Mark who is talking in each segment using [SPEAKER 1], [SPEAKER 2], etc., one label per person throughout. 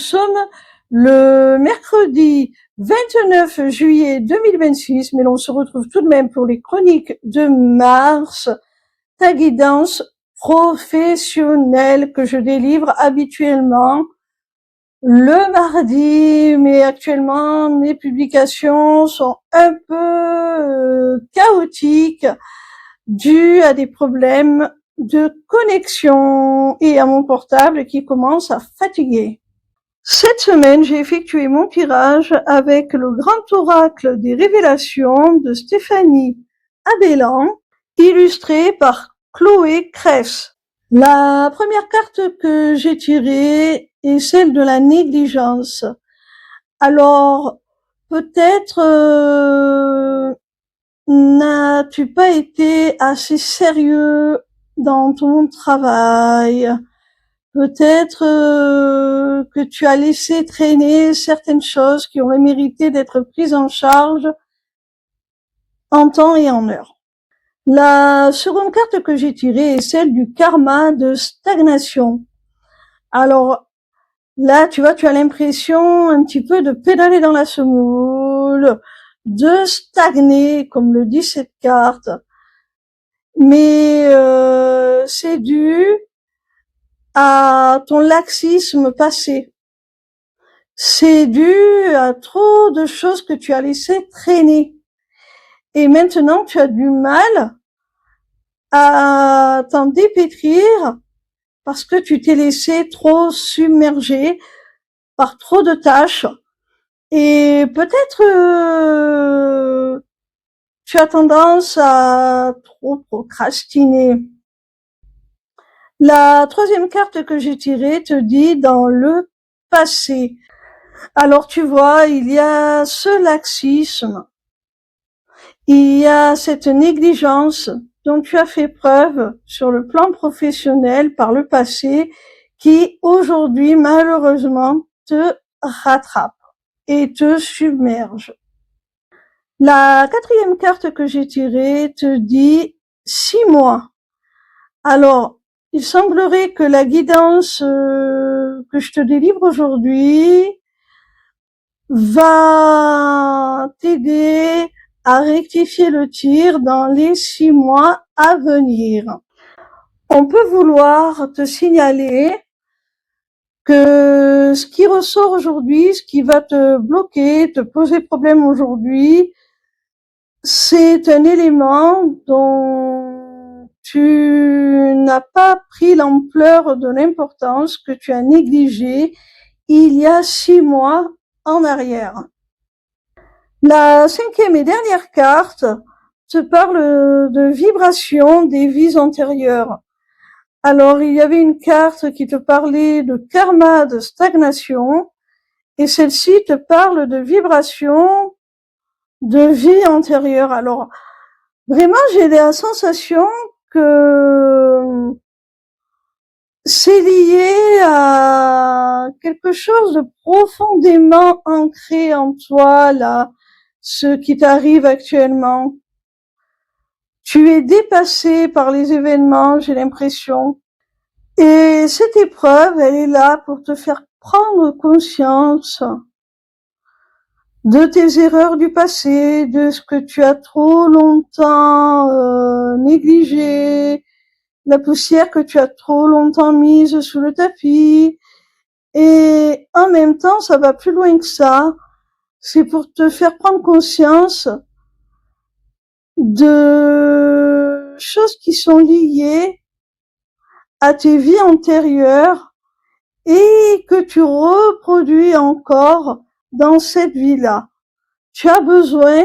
[SPEAKER 1] sommes le mercredi 29 juillet 2026, mais l'on se retrouve tout de même pour les chroniques de mars, ta guidance professionnelle que je délivre habituellement le mardi, mais actuellement mes publications sont un peu chaotiques dues à des problèmes de connexion et à mon portable qui commence à fatiguer. Cette semaine, j'ai effectué mon tirage avec le grand oracle des révélations de Stéphanie Abellan, illustré par Chloé Cress. La première carte que j'ai tirée est celle de la négligence. Alors, peut-être n'as-tu pas été assez sérieux dans ton travail? Peut-être que tu as laissé traîner certaines choses qui auraient mérité d'être prises en charge en temps et en heure. La seconde carte que j'ai tirée est celle du karma de stagnation. Alors là, tu vois, tu as l'impression un petit peu de pédaler dans la semoule, de stagner, comme le dit cette carte. Mais c'est dû à ton laxisme passé. C'est dû à trop de choses que tu as laissé traîner. Et maintenant, tu as du mal à t'en dépêtrir parce que tu t'es laissé trop submerger par trop de tâches. Et peut-être tu as tendance à trop procrastiner. La troisième carte que j'ai tirée te dit dans le passé. Alors tu vois, il y a ce laxisme, il y a cette négligence dont tu as fait preuve sur le plan professionnel par le passé qui aujourd'hui malheureusement te rattrape et te submerge. La quatrième carte que j'ai tirée te dit 6 mois. Alors, il semblerait que la guidance que je te délivre aujourd'hui va t'aider à rectifier le tir dans les 6 mois à venir. On peut vouloir te signaler que ce qui ressort aujourd'hui, ce qui va te bloquer, te poser problème aujourd'hui, c'est un élément dont tu n'as pas pris l'ampleur de l'importance, que tu as négligé il y a 6 mois en arrière. La cinquième et dernière carte te parle de vibration des vies antérieures. Alors, il y avait une carte qui te parlait de karma de stagnation et celle-ci te parle de vibration de vie antérieure. Alors, vraiment, j'ai la sensation que c'est lié à quelque chose de profondément ancré en toi, là, ce qui t'arrive actuellement. Tu es dépassé par les événements, j'ai l'impression. Et cette épreuve, elle est là pour te faire prendre conscience de tes erreurs du passé, de ce que tu as trop longtemps négligé, la poussière que tu as trop longtemps mise sous le tapis. Et en même temps, ça va plus loin que ça. C'est pour te faire prendre conscience de choses qui sont liées à tes vies antérieures et que tu reproduis encore dans cette vie-là. Tu as besoin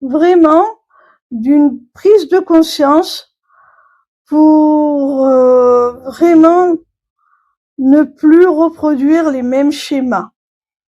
[SPEAKER 1] vraiment d'une prise de conscience pour vraiment ne plus reproduire les mêmes schémas.